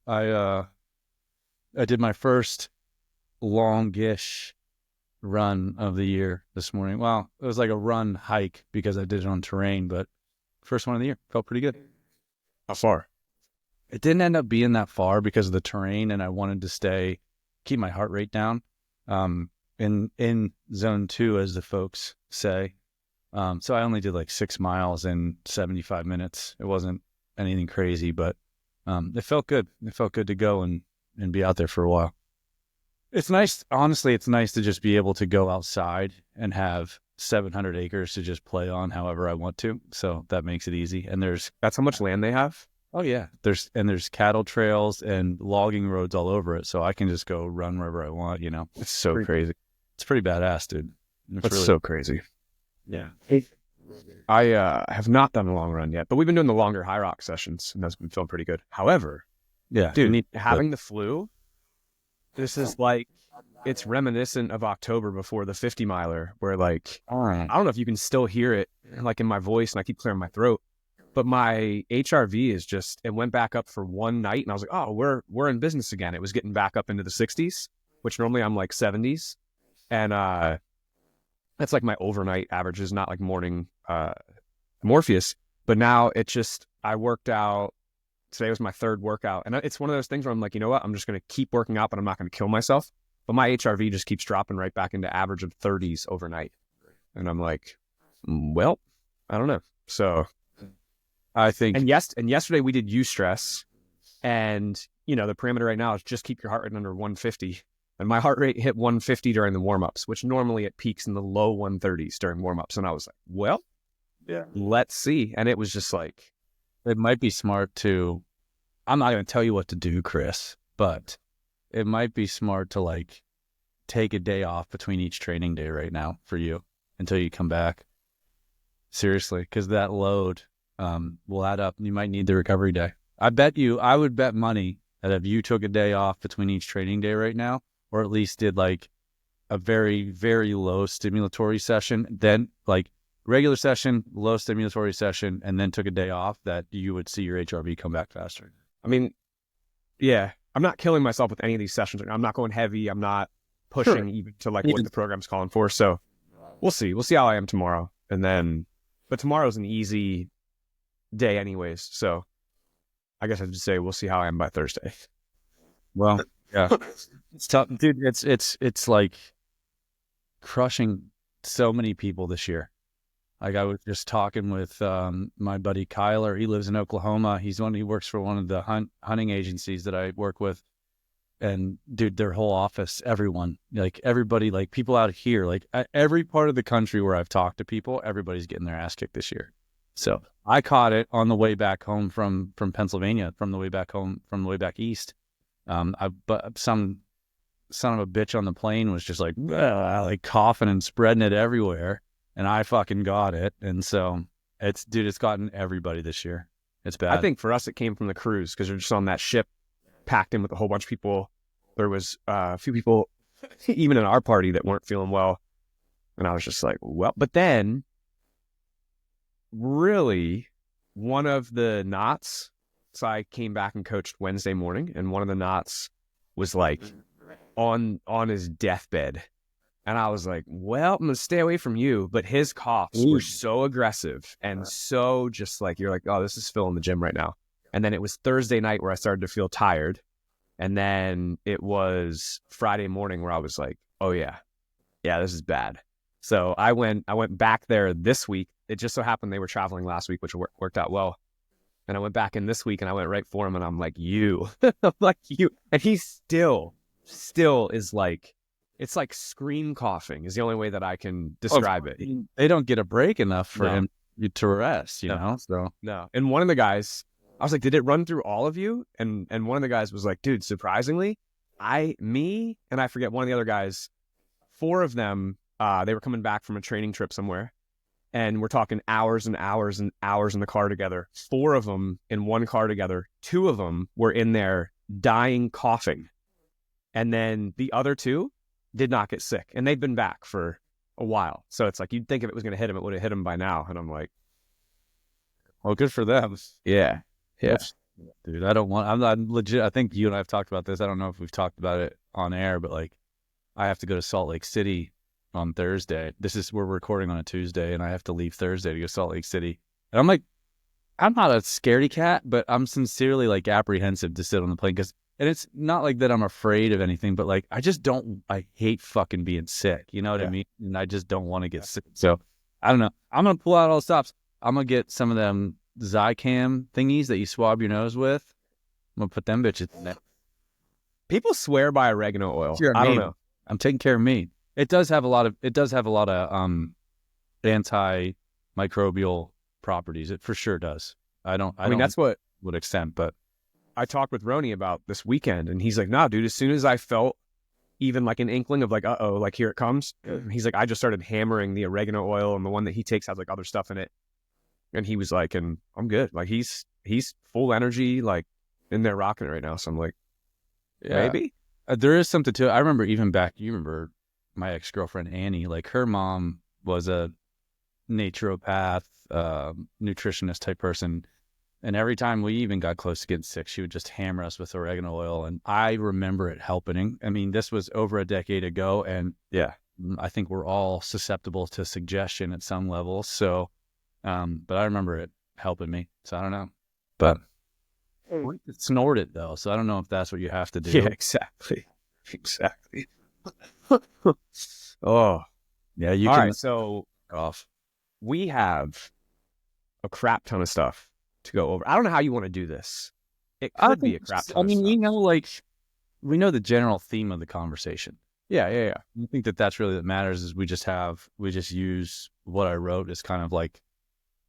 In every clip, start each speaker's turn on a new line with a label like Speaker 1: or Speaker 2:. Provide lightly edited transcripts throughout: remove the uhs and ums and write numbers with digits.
Speaker 1: I did my first longish run of the year this morning. Well, it was like a run hike because I did it on terrain, but first one of the year felt pretty good.
Speaker 2: How far?
Speaker 1: It didn't end up being that far because of the terrain, and I wanted to keep my heart rate down, in zone 2, as the folks say. So I only did like 6 miles in 75 minutes. It wasn't anything crazy, but it felt good. It felt good to go and be out there for a while. It's nice. Honestly, it's nice to just be able to go outside and have 700 acres to just play on however I want to. So that makes it easy. And
Speaker 2: That's how much land they have?
Speaker 1: oh yeah, there's cattle trails and logging roads all over it. So I can just go run wherever I want, you know.
Speaker 2: It's so
Speaker 1: Pretty,
Speaker 2: crazy.
Speaker 1: it's pretty badass, dude. It's
Speaker 2: That's
Speaker 1: really,
Speaker 2: so crazy.
Speaker 1: yeah.
Speaker 2: I have not done a long run yet, but we've been doing the longer high rock sessions, and that's been feeling pretty good. However,
Speaker 1: Yeah.
Speaker 2: dude, having the flu, this is like, it's reminiscent of October before the 50 miler, where like, I don't know if you can still hear it like in my voice, and I keep clearing my throat, but my HRV is just, it went back up for one night, and I was like, oh, we're in business again. It was getting back up into the 60s, which normally I'm like 70s. And that's like my overnight averages, not like morning Morpheus. But now it's just, I worked out. Today was my third workout. And it's one of those things where I'm like, you know what? I'm just going to keep working out, but I'm not going to kill myself. But my HRV just keeps dropping right back into average of 30s overnight. And I'm like, well, I don't know. So
Speaker 1: I think,
Speaker 2: and yesterday we did eustress, and you know the parameter right now is just keep your heart rate under 150. And my heart rate hit 150 during the warm-ups, which normally it peaks in the low 130s during warm-ups. And I was like, well,
Speaker 1: yeah,
Speaker 2: let's see. And it was just like,
Speaker 1: it might be smart to, I'm not going to tell you what to do, Chris, but it might be smart to like take a day off between each training day right now for you until you come back. Seriously, because that load will add up. You might need the recovery day. I would bet money that if you took a day off between each training day right now, or at least did like a very, very low stimulatory session, then like regular session, low stimulatory session, and then took a day off, that you would see your HRV come back faster.
Speaker 2: I mean, yeah, I'm not killing myself with any of these sessions. I'm not going heavy. I'm not pushing even to like what the program's calling for. So we'll see. We'll see how I am tomorrow. And then, but tomorrow's an easy day anyways. So I guess I'd just say we'll see how I am by Thursday.
Speaker 1: Well, yeah, it's tough, dude. It's like crushing so many people this year. Like I was just talking with my buddy Kyler. He lives in Oklahoma. He works for one of the hunting agencies that I work with. And dude, their whole office, everyone, like everybody, like people out here, like every part of the country where I've talked to people, everybody's getting their ass kicked this year. So I caught it on the way back home from Pennsylvania, from the way back home, from the way back east. But some son of a bitch on the plane was just like coughing and spreading it everywhere, and I fucking got it. And so it's gotten everybody this year. It's bad.
Speaker 2: I think for us, it came from the cruise because you're just on that ship packed in with a whole bunch of people. There was a few people, even in our party, that weren't feeling well. And I was just like, well, but then really one of the knots, so I came back and coached Wednesday morning, and one of the knots was like on his deathbed. And I was like, well, I'm going to stay away from you. But his coughs were so aggressive and so just like, you're like, oh, this is Phil in the gym right now. And then it was Thursday night where I started to feel tired. And then it was Friday morning where I was like, oh yeah, this is bad. So I went back there this week. It just so happened they were traveling last week, which worked out well. And I went back in this week and I went right for him. And I'm like, you, I'm like, you. And he still is like, it's like scream coughing is the only way that I can describe it.
Speaker 1: They don't get a break enough for him to rest, you know? So
Speaker 2: no. And one of the guys, I was like, did it run through all of you? And one of the guys was like, dude, surprisingly, me, and I forget one of the other guys, 4 of them, they were coming back from a training trip somewhere. And we're talking hours and hours and hours in the car together. 4 of them in one car together. 2 of them were in there dying, coughing. And then the other 2 did not get sick. And they'd been back for a while. So it's like, you'd think if it was going to hit him, it would have hit him by now. And I'm like,
Speaker 1: well, good for them.
Speaker 2: Yeah.
Speaker 1: Dude, I don't want, I'm not legit. I think you and I have talked about this. I don't know if we've talked about it on air, but like, I have to go to Salt Lake City on Thursday. We're recording on a Tuesday, and I have to leave Thursday to go to Salt Lake City. And I'm like, I'm not a scaredy cat, but I'm sincerely like apprehensive to sit on the plane and it's not like that I'm afraid of anything, but like, I hate fucking being sick. You know what I
Speaker 2: Yeah.
Speaker 1: mean? And I just don't want to get sick. So I don't know. I'm going to pull out all the stops. I'm going to get some of them Zycam thingies that you swab your nose with. I'm going to put them bitches in there.
Speaker 2: People swear by oregano oil.
Speaker 1: Sure,
Speaker 2: I don't
Speaker 1: me.
Speaker 2: know.
Speaker 1: I'm taking care of me. It does have a lot of antimicrobial properties. It for sure does. I
Speaker 2: I mean,
Speaker 1: don't
Speaker 2: that's what
Speaker 1: would extent, but
Speaker 2: I talked with Roni about this weekend, and he's like, "Nah, dude. As soon as I felt even like an inkling of like, uh-oh, like here it comes," he's like, I just started hammering the oregano oil, and the one that he takes has like other stuff in it. And he was like, and I'm good. Like he's full energy, like in there rocking it right now. So I'm like,
Speaker 1: yeah,
Speaker 2: maybe.
Speaker 1: there is something to it. I remember you remember my ex-girlfriend Annie, like her mom was a naturopath, nutritionist type person. And every time we even got close to getting sick, she would just hammer us with oregano oil. And I remember it helping. I mean, this was over a decade ago, and
Speaker 2: Yeah.
Speaker 1: I think we're all susceptible to suggestion at some level. So, but I remember it helping me. So I don't know. But we could snort it though. So I don't know if that's what you have to do.
Speaker 2: Yeah, exactly. Exactly. Oh,
Speaker 1: Yeah, you
Speaker 2: all
Speaker 1: can
Speaker 2: right. So
Speaker 1: off.
Speaker 2: we have a crap ton of stuff to go over. I don't know how you want to do this. It
Speaker 1: I
Speaker 2: could be
Speaker 1: think,
Speaker 2: a crap
Speaker 1: I
Speaker 2: ton of
Speaker 1: mean,
Speaker 2: stuff.
Speaker 1: like we know the general theme of the conversation.
Speaker 2: Yeah, yeah, yeah.
Speaker 1: I think that that's really what matters is we just use what I wrote as kind of like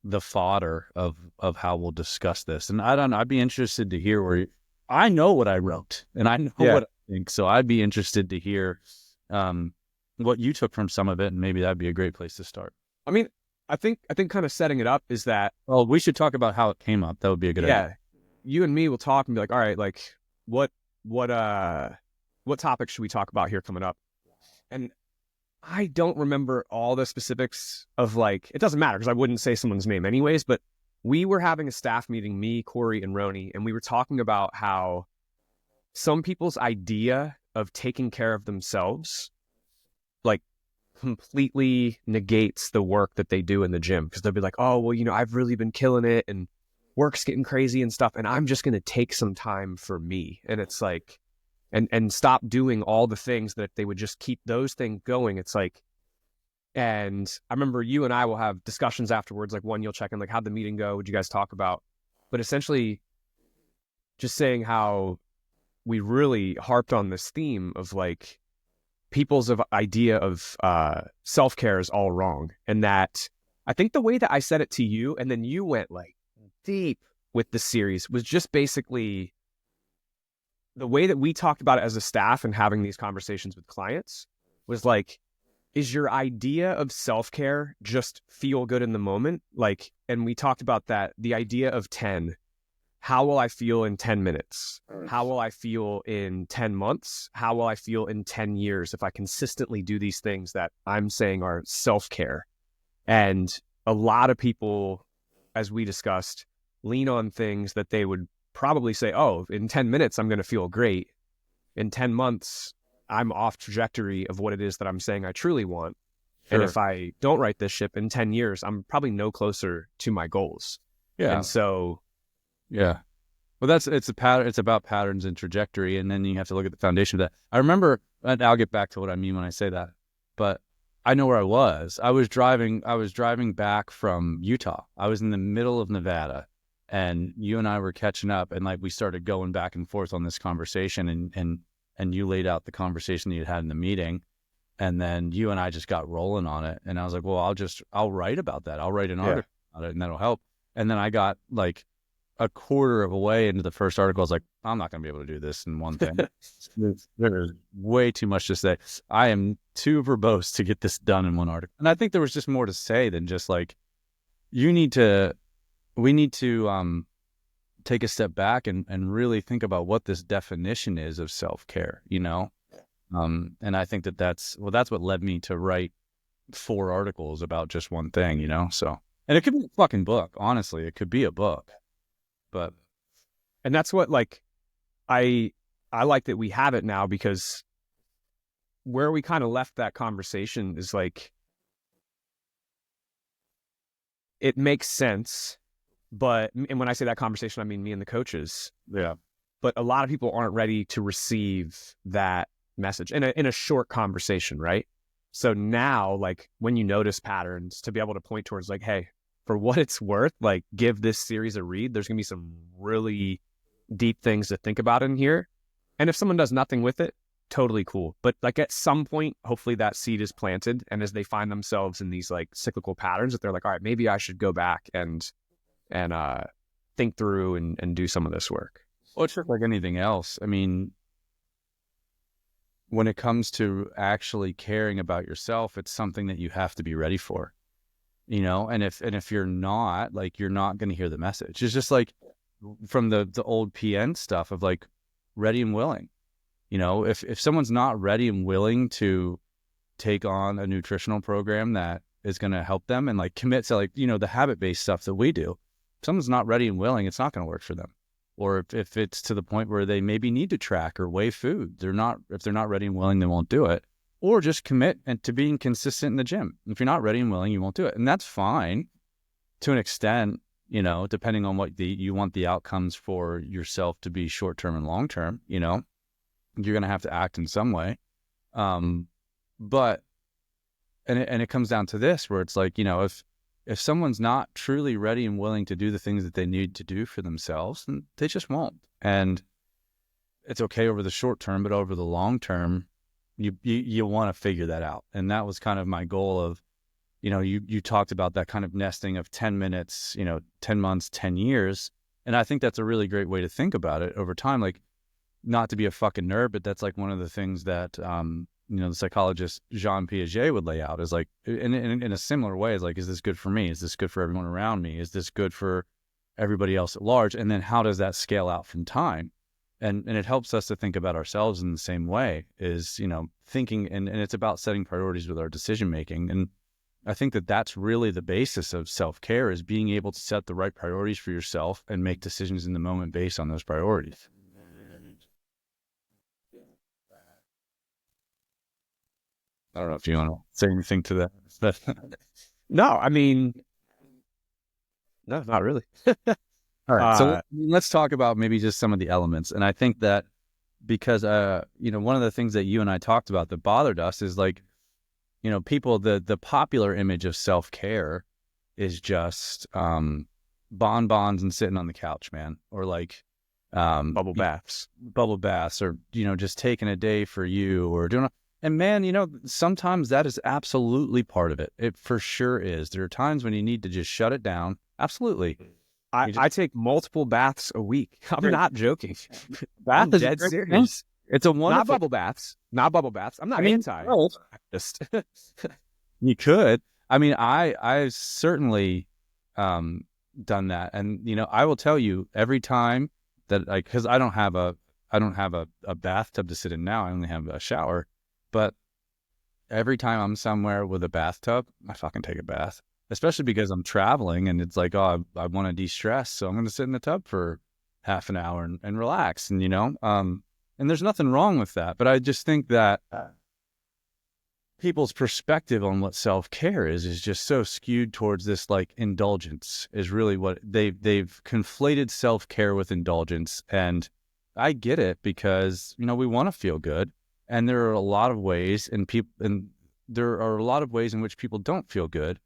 Speaker 1: the fodder of how we'll discuss this. And I don't know, I'd be interested to hear I know what I wrote and I know
Speaker 2: Yeah.
Speaker 1: what I think. So I'd be interested to hear what you took from some of it, and maybe that'd be a great place to start.
Speaker 2: I mean, I think kind of setting it up is that,
Speaker 1: Well, we should talk about how it came up. That would be a good idea.
Speaker 2: yeah, you and me will talk and be like, all right, like what what topics should we talk about here coming up? And I don't remember all the specifics of like, it doesn't matter because I wouldn't say someone's name anyways, but we were having a staff meeting, me, Corey, and Roni, and we were talking about how some people's idea of taking care of themselves like completely negates the work that they do in the gym because they'll be like, oh, well, I've really been killing it and work's getting crazy and stuff, and I'm just going to take some time for me. And it's like, and stop doing all the things that if they would just keep those things going, it's like, and I remember you and I will have discussions afterwards, like one, you'll check in, like, how'd the meeting go? What'd you guys talk about? But essentially just saying how we really harped on this theme of like people's idea of self-care is all wrong. And that I think the way that I said it to you, and then you went like deep with the series, was just basically the way that we talked about it as a staff and having these conversations with clients was like, is your idea of self-care just feel good in the moment? Like, and we talked about that, the idea of 10, how will I feel in 10 minutes? How will I feel in 10 months? How will I feel in 10 years if I consistently do these things that I'm saying are self-care? And a lot of people, as we discussed, lean on things that they would probably say, oh, in 10 minutes, I'm going to feel great. In 10 months, I'm off trajectory of what it is that I'm saying I truly want.
Speaker 1: Sure.
Speaker 2: And if I don't write this ship in 10 years, I'm probably no closer to my goals.
Speaker 1: Yeah.
Speaker 2: And so,
Speaker 1: yeah. Well, it's a pattern. It's about patterns and trajectory, and then you have to look at the foundation of that. I remember, and I'll get back to what I mean when I say that, but I know where I was. I was driving back from Utah. I was in the middle of Nevada, and you and I were catching up, and like we started going back and forth on this conversation, and you laid out the conversation that you had in the meeting, and then you and I just got rolling on it, and I was like, well, I'll write about that. I'll write an article about it, and that'll help. And then I got like a quarter of a way into the first article, I was like, I'm not going to be able to do this in one thing. There's way too much to say. I am too verbose to get this done in one article. And I think there was just more to say than just like, we need to take a step back and really think about what this definition is of self-care, And I think that's what led me to write 4 articles about just one thing, so, and it could be a fucking book. Honestly, it could be a book. But
Speaker 2: And that's what like I like that we have it now, because where we kind of left that conversation is like, it makes sense. But, and when I say that conversation, I mean me and the coaches.
Speaker 1: Yeah.
Speaker 2: But a lot of people aren't ready to receive that message in a short conversation, right? So now, like, when you notice patterns, to be able to point towards like, hey, for what it's worth, like, give this series a read. There's gonna be some really deep things to think about in here. And if someone does nothing with it, totally cool. But like at some point, hopefully that seed is planted. And as they find themselves in these like cyclical patterns, that they're like, all right, maybe I should go back and think through and do some of this work.
Speaker 1: Well, it's just like anything else. I mean, when it comes to actually caring about yourself, it's something that you have to be ready for, you know? And if you're not, like, you're not going to hear the message. It's just like from the old PN stuff of like ready and willing, you know, if someone's not ready and willing to take on a nutritional program that is going to help them and like commit to, like, you know, the habit-based stuff that we do, if someone's not ready and willing, it's not going to work for them. Or if it's to the point where they maybe need to track or weigh food, if they're not ready and willing, they won't do it. Or just commit and to being consistent in the gym. If you're not ready and willing, you won't do it. And that's fine to an extent, you know, depending on what you want the outcomes for yourself to be short-term and long-term, you know, you're going to have to act in some way. But, and it comes down to this, where it's like, you know, if someone's not truly ready and willing to do the things that they need to do for themselves, then they just won't. And it's okay over the short term, but over the long term, you want to figure that out. And that was kind of my goal of, you know, you talked about that kind of nesting of 10 minutes, you know, 10 months, 10 years. And I think that's a really great way to think about it over time. Like, not to be a fucking nerd, but that's like one of the things that, you know, the psychologist Jean Piaget would lay out is like, in a similar way, is like, is this good for me? Is this good for everyone around me? Is this good for everybody else at large? And then how does that scale out from time? And it helps us to think about ourselves in the same way, is, you know, thinking, and it's about setting priorities with our decision making. And I think that that's really the basis of self-care, is being able to set the right priorities for yourself and make decisions in the moment based on those priorities. I don't know if you want to say anything to that.
Speaker 2: No, I mean, no, not really.
Speaker 1: All right. So let's talk about maybe just some of the elements. And I think that because, you know, one of the things that you and I talked about that bothered us is like, you know, people, the popular image of self-care is just bonbons and sitting on the couch, man. Or like
Speaker 2: bubble baths,
Speaker 1: or, you know, just taking a day for you, or doing. And man, you know, sometimes that is absolutely part of it. It for sure is. There are times when you need to just shut it down. Absolutely.
Speaker 2: I take multiple baths a week. I'm not joking.
Speaker 1: Bath
Speaker 2: I'm
Speaker 1: is
Speaker 2: dead serious.
Speaker 1: It's a wonderful.
Speaker 2: Not bubble baths. Not bubble baths. I'm not anti. Just
Speaker 1: you could. I mean, I've certainly done that, and you know, I will tell you, every time that because I don't have a bathtub to sit in now. I only have a shower, but every time I'm somewhere with a bathtub, I fucking take a bath. Especially because I'm traveling and it's like, oh, I want to de-stress. So I'm going to sit in the tub for half an hour and relax. And, you know, and there's nothing wrong with that. But I just think that people's perspective on what self-care is just so skewed towards this, like, indulgence is really what they've conflated self-care with indulgence. And I get it, because, you know, we want to feel good. And there are a lot of ways in which people don't feel good.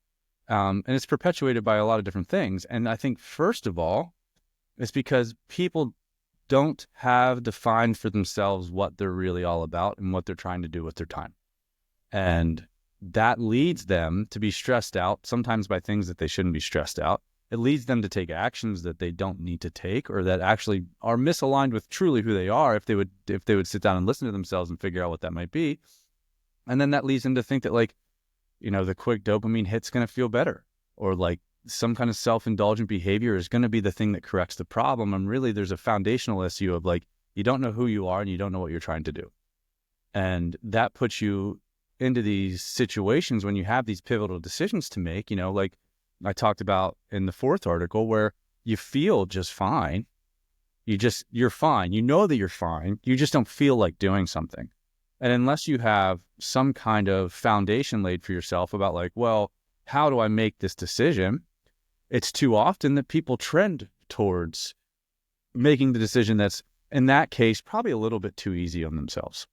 Speaker 1: And it's perpetuated by a lot of different things. And I think, first of all, it's because people don't have defined for themselves what they're really all about and what they're trying to do with their time. And that leads them to be stressed out, sometimes by things that they shouldn't be stressed out. It leads them to take actions that they don't need to take, or that actually are misaligned with truly who they are, if they would sit down and listen to themselves and figure out what that might be. And then that leads them to think that, like, you know, the quick dopamine hit's going to feel better, or like some kind of self-indulgent behavior is going to be the thing that corrects the problem. And really, there's a foundational issue of, like, you don't know who you are and you don't know what you're trying to do. And that puts you into these situations when you have these pivotal decisions to make, you know, like I talked about in the 4th article, where you feel just fine you're fine. You know that you're fine. You just don't feel like doing something. And unless you have some kind of foundation laid for yourself about like, well, how do I make this decision? It's too often that people trend towards making the decision that's, in that case, probably a little bit too easy on themselves.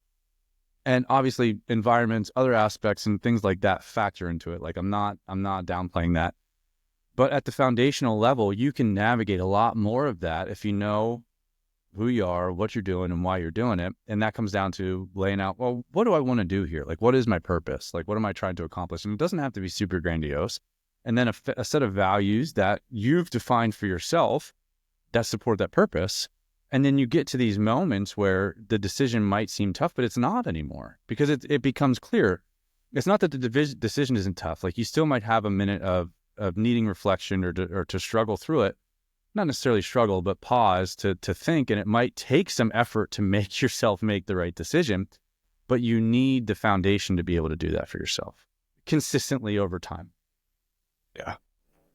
Speaker 1: And obviously environments, other aspects and things like that factor into it. Like I'm not downplaying that. But at the foundational level, you can navigate a lot more of that if you know who you are, what you're doing, and why you're doing it. And that comes down to laying out, well, what do I want to do here? Like, what is my purpose? Like, what am I trying to accomplish? And it doesn't have to be super grandiose. And then a set of values that you've defined for yourself that support that purpose. And then you get to these moments where the decision might seem tough, but it's not anymore because it becomes clear. It's not that the decision isn't tough. Like you still might have a minute of needing reflection or to struggle through it. Not necessarily struggle, but pause to think. And it might take some effort to make yourself make the right decision, but you need the foundation to be able to do that for yourself consistently over time.
Speaker 2: Yeah.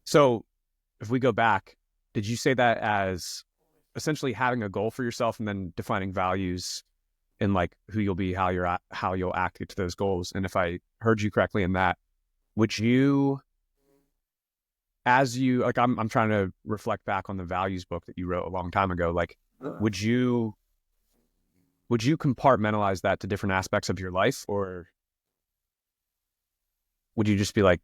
Speaker 2: So if we go back, did you say that as essentially having a goal for yourself and then defining values in like who you'll be, how you'll act to those goals? And if I heard you correctly in that, would you, as you like, I'm trying to reflect back on the values book that you wrote a long time ago. Like, would you compartmentalize that to different aspects of your life, or would you just be like,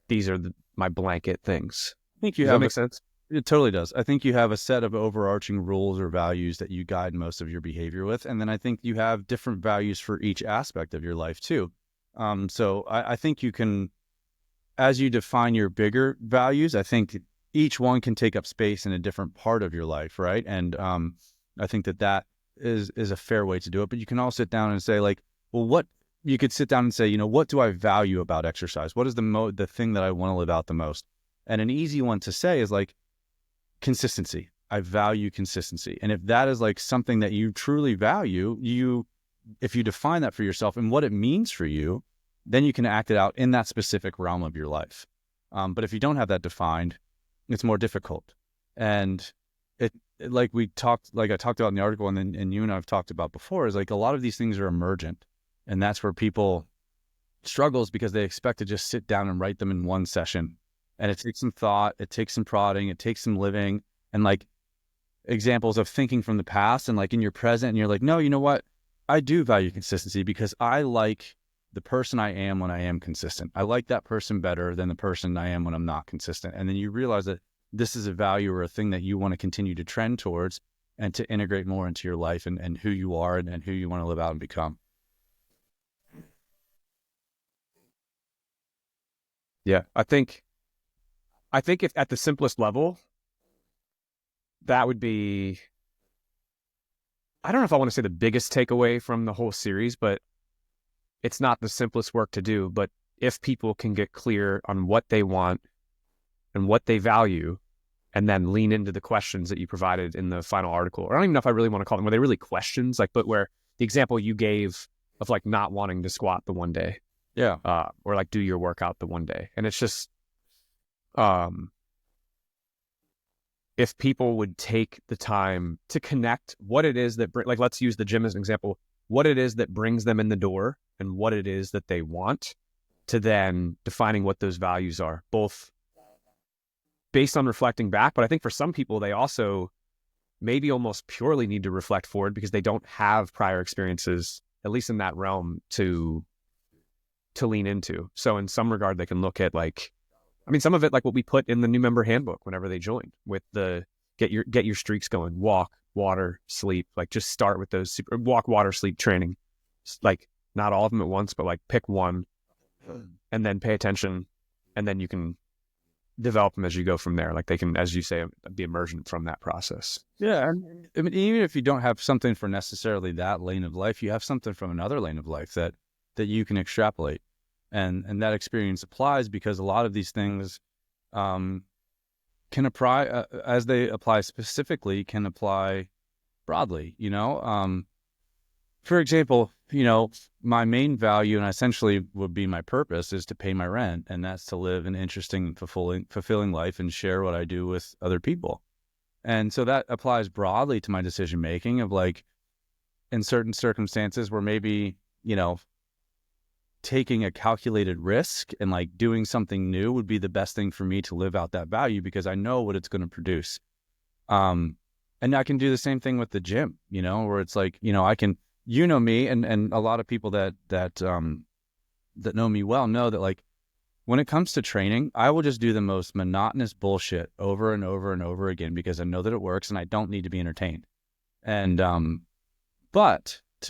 Speaker 2: these are my blanket things?
Speaker 1: I think you
Speaker 2: Does that make sense?
Speaker 1: It totally does. I think you have a set of overarching rules or values that you guide most of your behavior with. And then I think you have different values for each aspect of your life too. So I think you can, as you define your bigger values, I think each one can take up space in a different part of your life, right? And I think that is a fair way to do it. But you can all sit down and say like, well, what you could sit down and say, what do I value about exercise? What is the thing that I want to live out the most? And an easy one to say is like consistency. I value consistency. And if that is like something that you truly value, if you define that for yourself and what it means for you, then you can act it out in that specific realm of your life. But if you don't have that defined, it's more difficult. And like I talked about in the article, and then and you and I have talked about before, is like a lot of these things are emergent. And that's where people struggles because they expect to just sit down and write them in one session. And it takes some thought, it takes some prodding, it takes some living, and like examples of thinking from the past and like in your present. And you're like, no, you know what? I do value consistency because I like the person I am when I am consistent. I like that person better than the person I am when I'm not consistent. And then you realize that this is a value or a thing that you want to continue to trend towards and to integrate more into your life and who you are and who you want to live out and become.
Speaker 2: Yeah. I think if at the simplest level, that would be, I don't know if I want to say the biggest takeaway from the whole series, but it's not the simplest work to do. But if people can get clear on what they want and what they value, and then lean into the questions that you provided in the final article, or I don't even know if I really want to call them, were they really questions? Like, but where the example you gave of like not wanting to squat the one day.
Speaker 1: Yeah.
Speaker 2: Or like do your workout the one day. And it's just, if people would take the time to connect what it is that, like, let's use the gym as an example, what it is that brings them in the door and what it is that they want, to then defining what those values are, both based on reflecting back. But I think for some people, they also maybe almost purely need to reflect forward because they don't have prior experiences, at least in that realm, to lean into. So in some regard, they can look at like, I mean, some of it like what we put in the new member handbook whenever they join, with the get your streaks going, walk, water, sleep. Like just start with those walk, water, sleep training. Like not all of them at once, but like pick one and then pay attention, and then you can develop them as you go from there. Like they can, as you say, be emergent from that process.
Speaker 1: Yeah. I mean, even if you don't have something for necessarily that lane of life, you have something from another lane of life that you can extrapolate. And that experience applies because a lot of these things can apply, as they apply specifically, can apply broadly, For example, my main value and essentially would be my purpose is to pay my rent. And that's to live an interesting and fulfilling life and share what I do with other people. And so that applies broadly to my decision making of like, in certain circumstances where maybe, you know, taking a calculated risk and like doing something new would be the best thing for me to live out that value because I know what it's going to produce. And I can do the same thing with the gym, you know, where it's like, you know, I can, you know, me and a lot of people that know me well know that like when it comes to training, I will just do the most monotonous bullshit over and over and over again because I know that it works and I don't need to be entertained. And,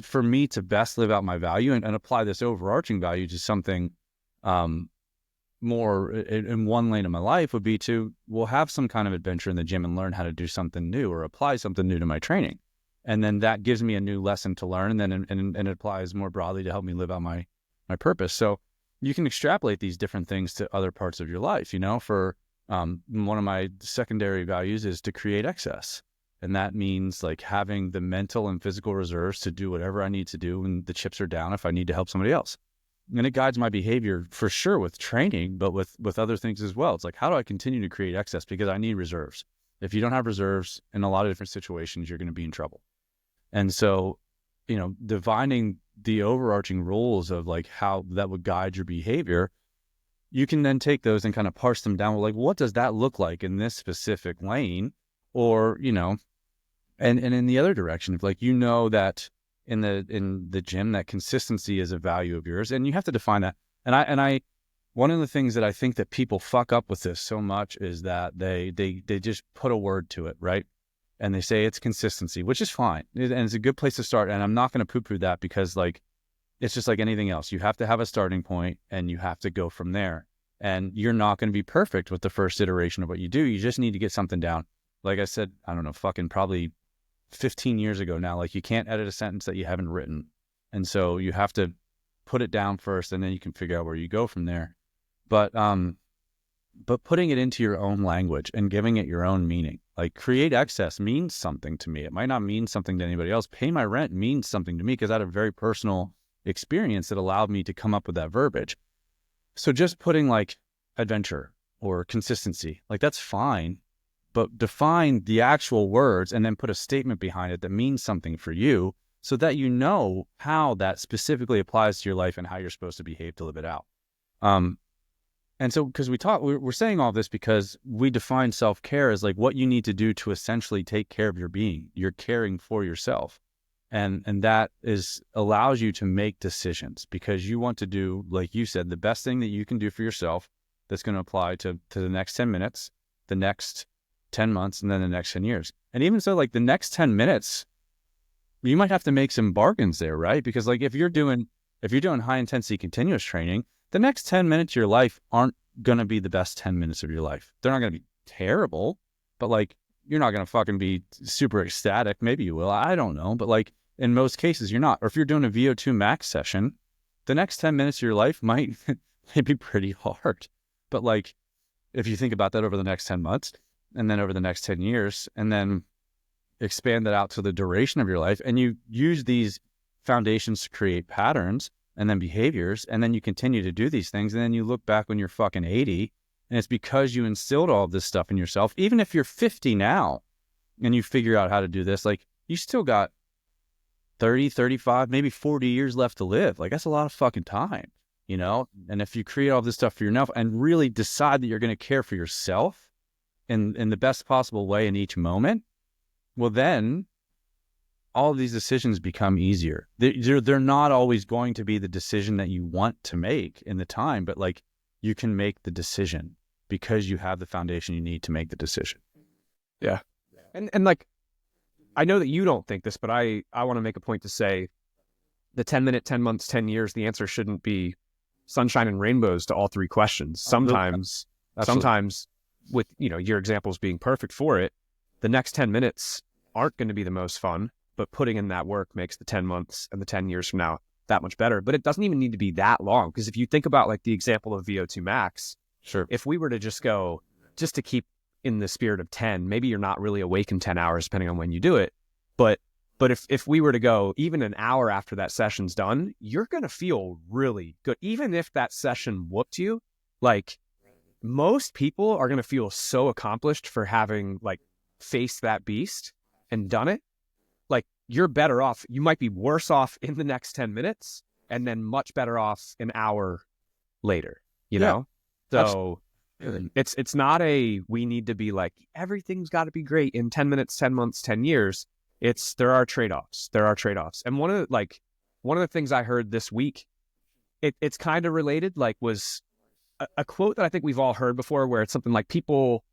Speaker 1: for me to best live out my value and apply this overarching value to something, more in one lane of my life would be to, well, have some kind of adventure in the gym and learn how to do something new or apply something new to my training. And then that gives me a new lesson to learn. And then, and it applies more broadly to help me live out my purpose. So you can extrapolate these different things to other parts of your life, you know, for, one of my secondary values is to create excess. And that means like having the mental and physical reserves to do whatever I need to do when the chips are down if I need to help somebody else. And it guides my behavior for sure with training, but with other things as well. It's like, how do I continue to create excess? Because I need reserves. If you don't have reserves in a lot of different situations, you're going to be in trouble. And so, you know, defining the overarching rules of like how that would guide your behavior, you can then take those and kind of parse them down. Well, like, what does that look like in this specific lane? Or, you know, and in the other direction, if like, you know, that in the gym, that consistency is a value of yours, and you have to define that. And I, one of the things that I think that people fuck up with this so much is that they just put a word to it, right? And they say it's consistency, which is fine, and it's a good place to start. And I'm not going to poo-poo that because like, it's just like anything else. You have to have a starting point, and you have to go from there. And you're not going to be perfect with the first iteration of what you do. You just need to get something down. Like I said, I don't know, fucking probably 15 years ago now, like you can't edit a sentence that you haven't written. And so you have to put it down first, and then you can figure out where you go from there. But putting it into your own language and giving it your own meaning, like create excess means something to me. It might not mean something to anybody else. Pay my rent means something to me because I had a very personal experience that allowed me to come up with that verbiage. So just putting like adventure or consistency, like that's fine. But define the actual words and then put a statement behind it that means something for you so that you know how that specifically applies to your life and how you're supposed to behave to live it out. And so, because we're saying all this because we define self-care as like what you need to do to essentially take care of your being. You're caring for yourself. And that allows you to make decisions because you want to do, like you said, the best thing that you can do for yourself that's going to apply to the next 10 minutes, the next 10 months, and then the next 10 years. And even so, like the next 10 minutes, you might have to make some bargains there, right? Because like if you're doing high intensity continuous training, the next 10 minutes of your life aren't going to be the best 10 minutes of your life. They're not going to be terrible, but like you're not going to fucking be super ecstatic. Maybe you will. I don't know. But like in most cases, you're not. Or if you're doing a VO2 max session, the next 10 minutes of your life might be pretty hard. But like if you think about that over the next 10 months, and then over the next 10 years, and then expand that out to the duration of your life. And you use these foundations to create patterns and then behaviors. And then you continue to do these things. And then you look back when you're fucking 80, and it's because you instilled all of this stuff in yourself. Even if you're 50 now and you figure out how to do this, like you still got 30, 35, maybe 40 years left to live. Like that's a lot of fucking time, you know? And if you create all this stuff for yourself and really decide that you're going to care for yourself in the best possible way in each moment, well, then all of these decisions become easier. They're not always going to be the decision that you want to make in the time, but like you can make the decision because you have the foundation you need to make the decision.
Speaker 2: Yeah. And like, I know that you don't think this, but I want to make a point to say the 10 minute, 10 months, 10 years, the answer shouldn't be sunshine and rainbows to all three questions. Sometimes with, you know, your examples being perfect for it, the next 10 minutes aren't going to be the most fun, but putting in that work makes the 10 months and the 10 years from now that much better. But it doesn't even need to be that long. Because if you think about like the example of VO2 max,
Speaker 1: sure,
Speaker 2: if we were to just go, just to keep in the spirit of 10, maybe you're not really awake in 10 hours, depending on when you do it. But if we were to go even an hour after that session's done, you're going to feel really good. Even if that session whooped you, like most people are going to feel so accomplished for having like faced that beast and done it, like you're better off. You might be worse off in the next 10 minutes and then much better off an hour later, you
Speaker 1: Yeah,
Speaker 2: know? So
Speaker 1: absolutely.
Speaker 2: it's not a, we need to be like, everything's got to be great in 10 minutes, 10 months, 10 years. It's, there are trade-offs. There are trade-offs. And one of the things I heard this week, it's kind of related, like was a quote that I think we've all heard before, where it's something like people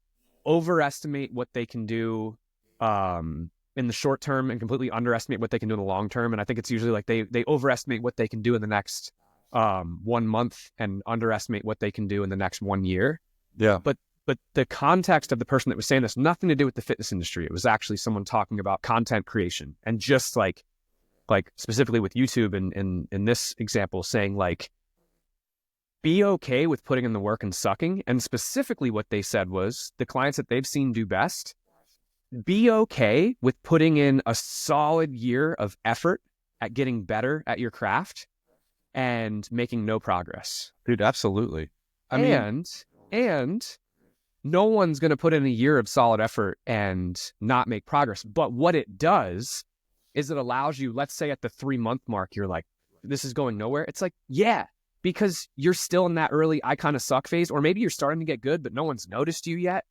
Speaker 2: overestimate what they can do in the short term and completely underestimate what they can do in the long term. And I think it's usually like they overestimate what they can do in the next 1 month and underestimate what they can do in the next 1 year.
Speaker 1: Yeah.
Speaker 2: But the context of the person that was saying this, nothing to do with the fitness industry. It was actually someone talking about content creation, and just like specifically with YouTube and in this example, saying like, be okay with putting in the work and sucking. And specifically what they said was the clients that they've seen do best, be okay with putting in a solid year of effort at getting better at your craft and making no progress.
Speaker 1: Dude, absolutely. I mean,
Speaker 2: And no one's going to put in a year of solid effort and not make progress. But what it does is it allows you, let's say at the 3-month mark, you're like, this is going nowhere. It's like, yeah, because you're still in that early, I kind of suck phase, or maybe you're starting to get good, but no one's noticed you yet.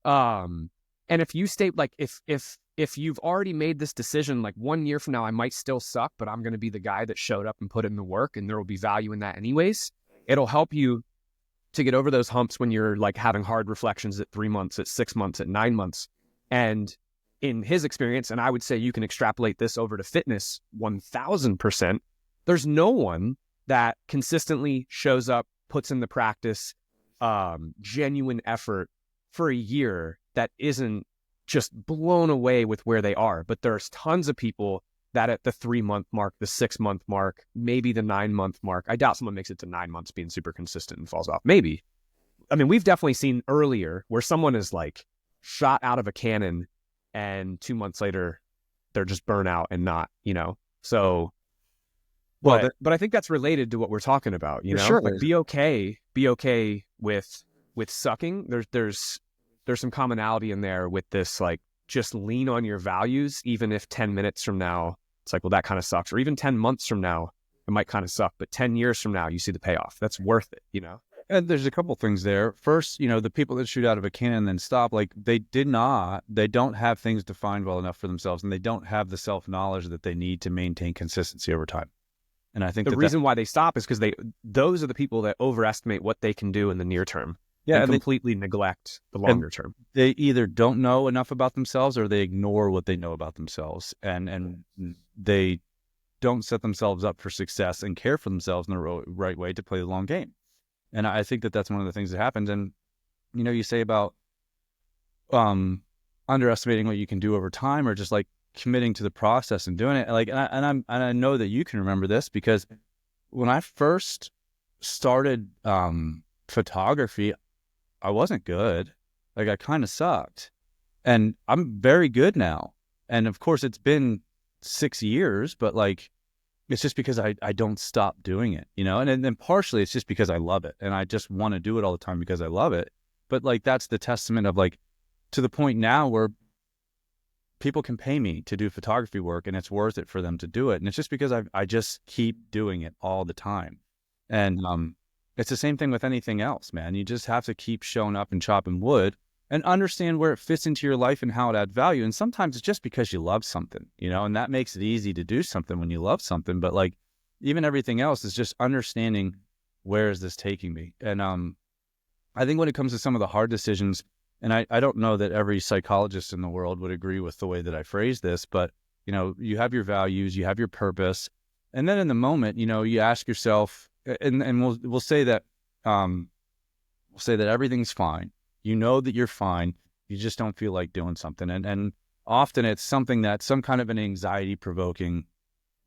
Speaker 2: And if you stay, like, if you've already made this decision, like 1 year from now, I might still suck, but I'm going to be the guy that showed up and put in the work, and there will be value in that anyways. It'll help you to get over those humps when you're like having hard reflections at 3 months, at 6 months, at 9 months. And in his experience, and I would say you can extrapolate this over to fitness 1000%, there's no one that consistently shows up, puts in the practice, genuine effort for a year that isn't just blown away with where they are. But there's tons of people that at the 3-month mark, the 6-month mark, maybe the 9-month mark, I doubt someone makes it to 9 months being super consistent and falls off. Maybe. I mean, we've definitely seen earlier where someone is like shot out of a cannon and 2 months later they're just burnout and not, so. But I think that's related to what we're talking about,
Speaker 1: sure.
Speaker 2: Like be okay with sucking. There's some commonality in there with this, like, just lean on your values, even if 10 minutes from now it's like, well, that kind of sucks, or even 10 months from now it might kind of suck, but 10 years from now you see the payoff. That's worth it,
Speaker 1: And there's a couple things there. First, the people that shoot out of a cannon and then stop, like they don't have things defined well enough for themselves, and they don't have the self-knowledge that they need to maintain consistency over time. And I think
Speaker 2: the reason why they stop is because those are the people that overestimate what they can do in the near term, and completely neglect the longer term.
Speaker 1: They either don't know enough about themselves, or they ignore what they know about themselves, and they don't set themselves up for success and care for themselves in the right way to play the long game. And I think that that's one of the things that happens. And, you say about underestimating what you can do over time, or just like committing to the process and doing it. Like, and I know that you can remember this, because when I first started photography, I wasn't good. Like, I kind of sucked, and I'm very good now. And of course it's been 6 years, but like, it's just because I don't stop doing it, and then partially it's just because I love it, and I just want to do it all the time because I love it. But like, that's the testament of, like, to the point now where people can pay me to do photography work, and it's worth it for them to do it. And it's just because I just keep doing it all the time. And it's the same thing with anything else, man. You just have to keep showing up and chopping wood, and understand where it fits into your life and how it adds value. And sometimes it's just because you love something, and that makes it easy to do something when you love something. But like, even everything else is just understanding, where is this taking me? And I think when it comes to some of the hard decisions, and I don't know that every psychologist in the world would agree with the way that I phrase this, but you have your values, you have your purpose, and then in the moment, you ask yourself, and we'll say that everything's fine. That you're fine. You just don't feel like doing something. And often it's something that's some kind of an anxiety provoking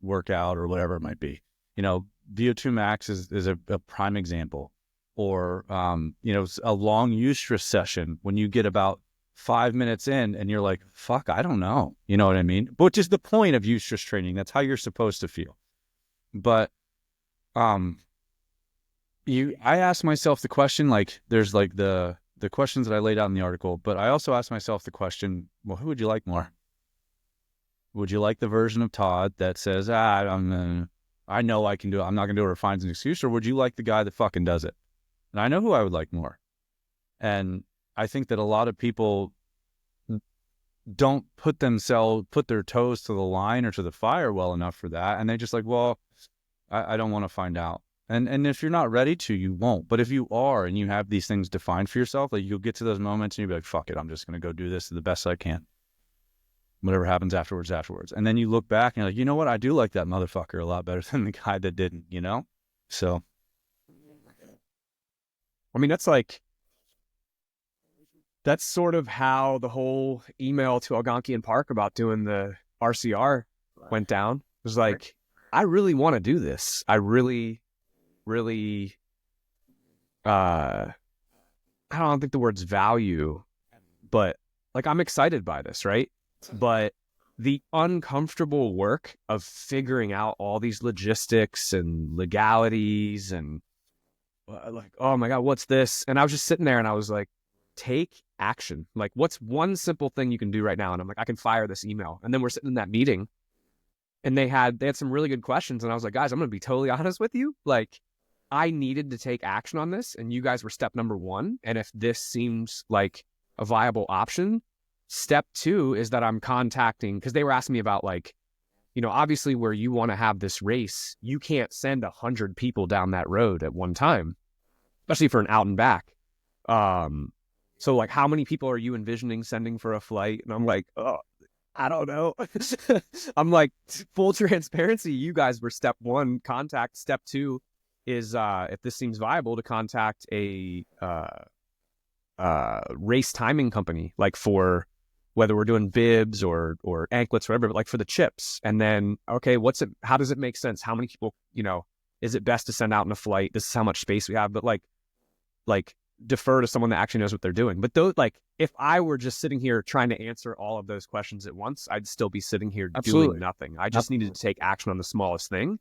Speaker 1: workout or whatever it might be. VO2 max is a prime example. Or, a long eustress session when you get about 5 minutes in and you're like, fuck, I don't know. You know what I mean? Which is the point of eustress training. That's how you're supposed to feel. But, I ask myself the question, like, there's like the the questions that I laid out in the article, but I also asked myself the question, well, who would you like more? Would you like the version of Todd that says, I know I can do it, I'm not going to do it, or finds an excuse? Or would you like the guy that fucking does it? And I know who I would like more. And I think that a lot of people don't put their toes to the line or to the fire well enough for that. And they just like, well, I don't want to find out. And if you're not ready to, you won't. But if you are and you have these things defined for yourself, like you'll get to those moments and you'll be like, fuck it, I'm just going to go do this the best I can. Whatever happens afterwards. And then you look back and you're like, you know what? I do like that motherfucker a lot better than the guy that didn't, you know? So.
Speaker 2: I mean, that's sort of how the whole email to Algonquian Park about doing the RCR went down. It was like, I really want to do this. I really, I don't think the words value, but like I'm excited by this, right? But the uncomfortable work of figuring out all these logistics and legalities and like, oh my God, what's this? And I was just sitting there and I was like, take action. Like, what's one simple thing you can do right now? And I'm like, I can fire this email. And then we're sitting in that meeting and they had some really good questions. And I was like, guys, I'm going to be totally honest with you. Like, I needed to take action on this. And you guys were step number 1. And if this seems like a viable option, step 2 is that I'm contacting, because they were asking me about like, you know, obviously where you want to have this race, you can't send 100 people down that road at one time, especially for an out and back. So like, how many people are you envisioning sending for a flight? And I'm like, oh, I don't know. I'm like, full transparency, you guys were step 1, contact. Step 2 is if this seems viable, to contact a race timing company, like for whether we're doing bibs or anklets, whatever, but like for the chips. And then, okay, how does it make sense? How many people, you know, is it best to send out in a flight? This is how much space we have, but like defer to someone that actually knows what they're doing. But those, like, if I were just sitting here trying to answer all of those questions at once, I'd still be sitting here doing nothing. I just needed to take action on the smallest thing.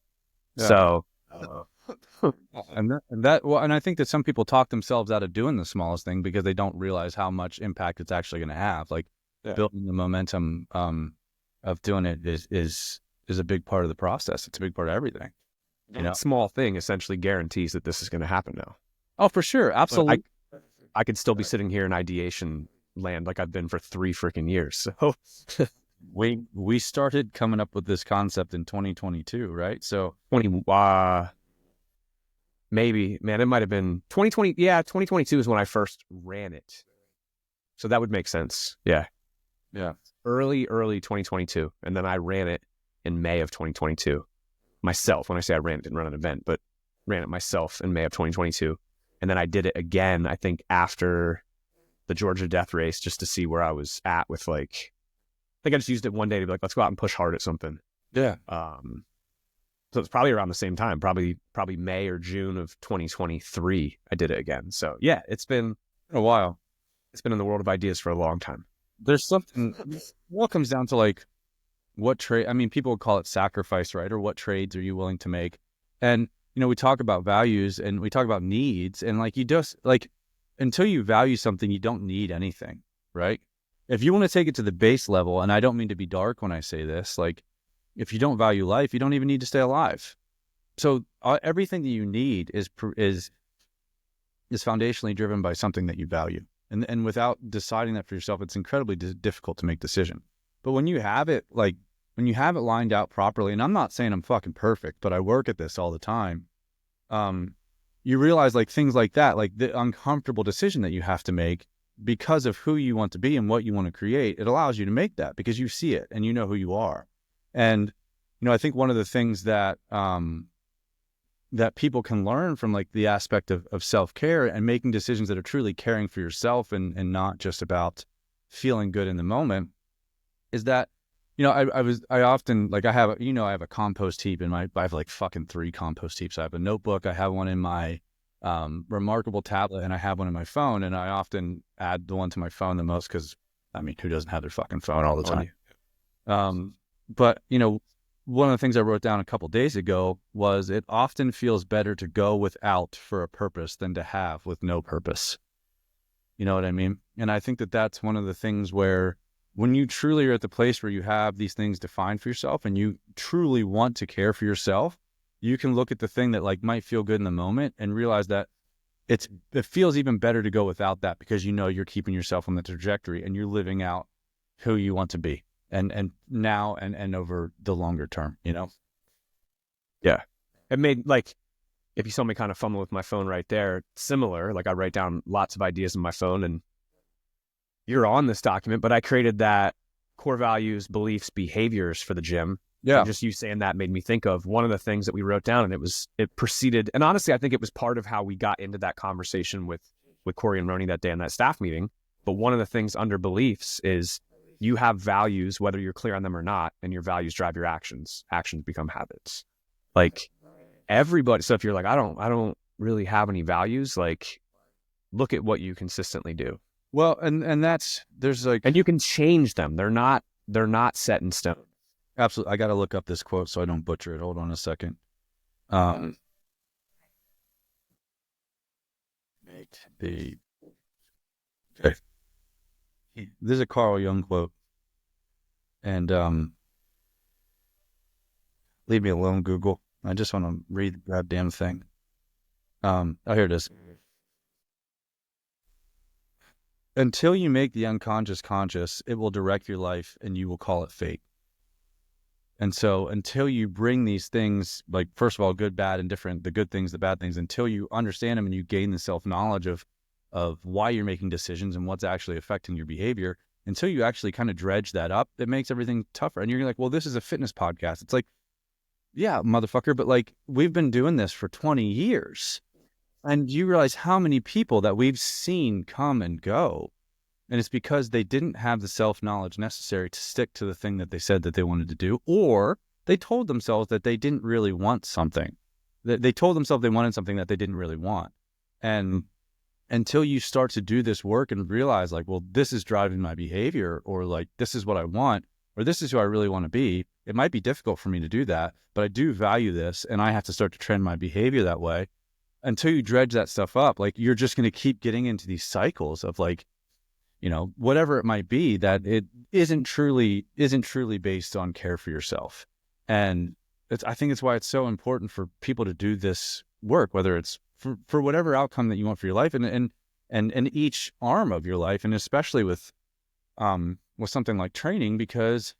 Speaker 2: Yeah. So,
Speaker 1: and I think that some people talk themselves out of doing the smallest thing because they don't realize how much impact it's actually going to have. Like, building the momentum of doing it is a big part of the process. It's a big part of everything.
Speaker 2: You know, small thing essentially guarantees that this is going to happen now.
Speaker 1: Oh, for sure, absolutely.
Speaker 2: I could still be sitting here in ideation land like I've been for 3 freaking years. So
Speaker 1: we started coming up with this concept in 2022, right? So
Speaker 2: maybe, man, it might have been 2020. Yeah, 2022 is when I first ran it. So that would make sense. Yeah. Early 2022, and then I ran it in May of 2022 myself. When I say I ran it, didn't run an event, but ran it myself in May of 2022. And then I did it again, I think, after the Georgia death race, just to see where I was at with, like, I think I just used it one day to be like, let's go out and push hard at something.
Speaker 1: Yeah.
Speaker 2: So it's probably around the same time, probably May or June of 2023, I did it again. So yeah, it's been
Speaker 1: a while.
Speaker 2: It's been in the world of ideas for a long time.
Speaker 1: There's something, what comes down to, like, what trade, I mean, people would call it sacrifice, right? Or what trades are you willing to make? And, you know, we talk about values and we talk about needs, and like, you just, like, until you value something, you don't need anything, right? If you want to take it to the base level, and I don't mean to be dark when I say this, like, if you don't value life, you don't even need to stay alive. So everything that you need is foundationally driven by something that you value. And without deciding that for yourself, it's incredibly difficult to make decision. But when you have it, like, when you have it lined out properly, and I'm not saying I'm fucking perfect, but I work at this all the time, you realize, like, things like that, like the uncomfortable decision that you have to make because of who you want to be and what you want to create, it allows you to make that because you see it and you know who you are. And, you know, I think one of the things that that people can learn from, like, the aspect of self-care and making decisions that are truly caring for yourself and not just about feeling good in the moment is that, you know, I often, like, I have a compost heap I have like fucking 3 compost heaps. I have a notebook, I have one in my Remarkable tablet, and I have one in my phone, and I often add the one to my phone the most because, I mean, who doesn't have their fucking phone all the time? But, you know, one of the things I wrote down a couple days ago was, it often feels better to go without for a purpose than to have with no purpose. You know what I mean? And I think that that's one of the things where when you truly are at the place where you have these things defined for yourself and you truly want to care for yourself, you can look at the thing that like might feel good in the moment and realize that it feels even better to go without that because you know you're keeping yourself on the trajectory and you're living out who you want to be and now and over the longer term, you know?
Speaker 2: Yeah. It made like, if you saw me kind of fumble with my phone right there, similar, like I write down lots of ideas in my phone and you're on this document, but I created that core values, beliefs, behaviors for the gym.
Speaker 1: Yeah.
Speaker 2: And just you saying that made me think of one of the things that we wrote down, and it proceeded. And honestly, I think it was part of how we got into that conversation with Corey and Roni that day in that staff meeting. But one of the things under beliefs is you have values, whether you're clear on them or not, and your values drive your actions. Actions become habits. Like everybody. So if you're like, I don't really have any values, like look at what you consistently do.
Speaker 1: Well, and that's there's like,
Speaker 2: and you can change them. They're not set in stone.
Speaker 1: absolutely. I got to look up this quote so I don't butcher it. Hold on a second. Make the okay. This is a Carl Jung quote, and leave me alone, Google. I just want to read the goddamn thing. Oh, here it is. Until you make the unconscious conscious, it will direct your life and you will call it fate. And so until you bring these things, like, first of all, good, bad, and different, the good things, the bad things, until you understand them and you gain the self-knowledge of why you're making decisions and what's actually affecting your behavior, until you actually kind of dredge that up, it makes everything tougher. And you're like, well, this is a fitness podcast. It's like, yeah, motherfucker, but like, we've been doing this for 20 years. And you realize how many people that we've seen come and go. And it's because they didn't have the self-knowledge necessary to stick to the thing that they said that they wanted to do, or they told themselves that they didn't really want something. They told themselves they wanted something that they didn't really want. And until you start to do this work and realize like, well, this is driving my behavior, or like, this is what I want, or this is who I really want to be, it might be difficult for me to do that, but I do value this and I have to start to trend my behavior that way. Until you dredge that stuff up, like, you're just going to keep getting into these cycles of like, you know, whatever it might be, that it isn't truly based on care for yourself. And I think it's why it's so important for people to do this work, whether it's for whatever outcome that you want for your life and each arm of your life. And especially with something like training, because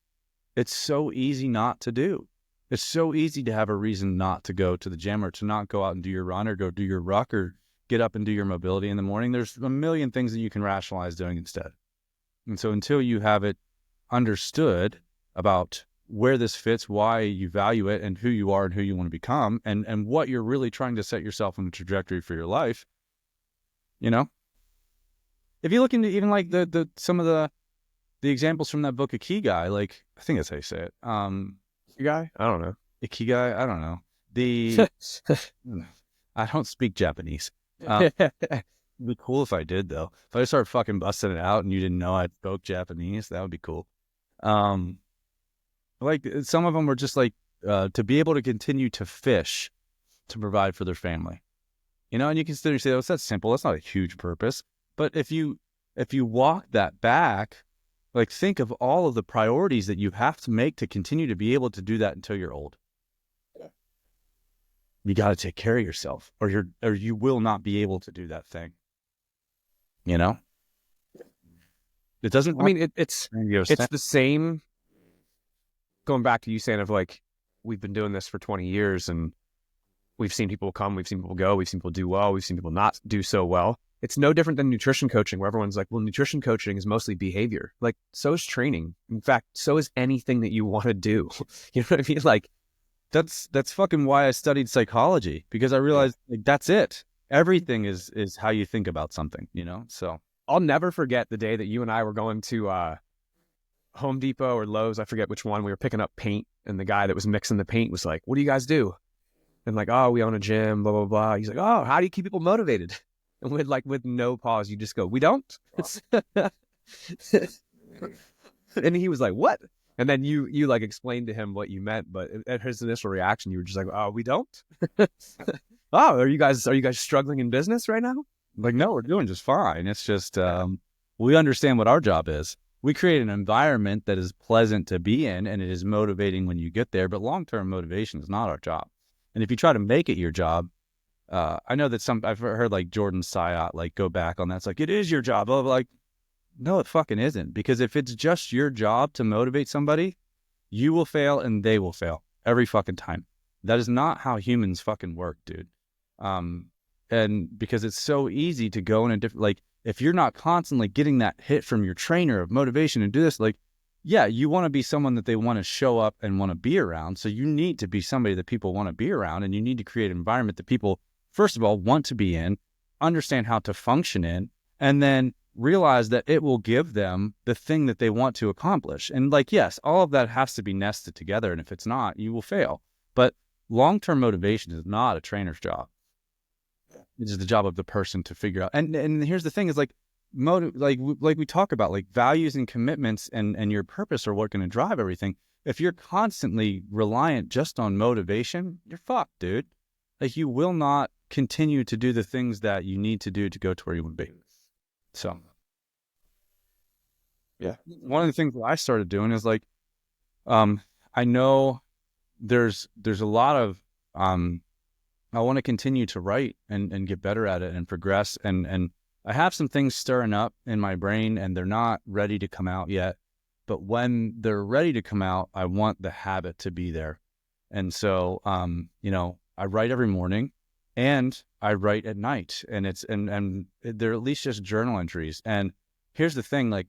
Speaker 1: it's so easy not to do. It's so easy to have a reason not to go to the gym or to not go out and do your run or go do your ruck or get up and do your mobility in the morning. There's a million things that you can rationalize doing instead. And so until you have it understood about where this fits, why you value it, and who you are and who you want to become, and what you're really trying to set yourself on the trajectory for your life, you know, if you look into even like the some of the examples from that book, Ikigai, like, I think that's how you say it.
Speaker 2: Ikigai? I don't know.
Speaker 1: Ikigai? I don't know. I don't speak Japanese. It'd be cool if I did, though. If I started fucking busting it out and you didn't know I spoke Japanese, that would be cool. Like, some of them were just like, to be able to continue to fish to provide for their family. You know, and you can still say, oh, that's simple. That's not a huge purpose. But if you walk that back, like, think of all of the priorities that you have to make to continue to be able to do that until you're old. You got to take care of yourself, or you will not be able to do that thing. You know, it doesn't.
Speaker 2: I mean, it's the same. Going back to you saying of like, we've been doing this for 20 years and we've seen people come, we've seen people go, we've seen people do well, we've seen people not do so well. It's no different than nutrition coaching, where everyone's like, well, nutrition coaching is mostly behavior. Like, so is training. In fact, so is anything that you want to do. You know what I mean? Like,
Speaker 1: that's fucking why I studied psychology, because I realized like, that's it. Everything is how you think about something, you know? So
Speaker 2: I'll never forget the day that you and I were going to Home Depot or Lowe's. I forget which one. We were picking up paint, and the guy that was mixing the paint was like, what do you guys do? And like, oh, we own a gym, blah, blah, blah. He's like, oh, how do you keep people motivated? And with no pause, you just go, we don't. And he was like, what? And then you like explained to him what you meant, but at his initial reaction, you were just like, oh, we don't. Oh, are you guys struggling in business right now?
Speaker 1: Like, no, we're doing just fine. It's just we understand what our job is. We create an environment that is pleasant to be in, and it is motivating when you get there. But long-term motivation is not our job. And if you try to make it your job, I know that I've heard like Jordan Syatt like go back on that. It's like, it is your job. Oh, like, no, it fucking isn't. Because if it's just your job to motivate somebody, you will fail and they will fail every fucking time. That is not how humans fucking work, dude. And because it's so easy to go in a different, like, if you're not constantly getting that hit from your trainer of motivation and do this, like, yeah, you want to be someone that they want to show up and want to be around. So you need to be somebody that people want to be around, and you need to create an environment that people, first of all, want to be in, understand how to function in, and then realize that it will give them the thing that they want to accomplish. And like, yes, all of that has to be nested together. And if it's not, you will fail. But long-term motivation is not a trainer's job. It is the job of the person to figure out. And here's the thing is like, like we talk about, like values and commitments and your purpose are what going to drive everything. If you're constantly reliant just on motivation, you're fucked, dude. Like, you will not continue to do the things that you need to do to go to where you want to be. So,
Speaker 2: Yeah.
Speaker 1: one of the things that I started doing is like, I know there's a lot of, I want to continue to write and get better at it and progress. And I have some things stirring up in my brain and they're not ready to come out yet. But when they're ready to come out, I want the habit to be there. And so, I write every morning and I write at night, and and they're at least just journal entries. And here's the thing, like,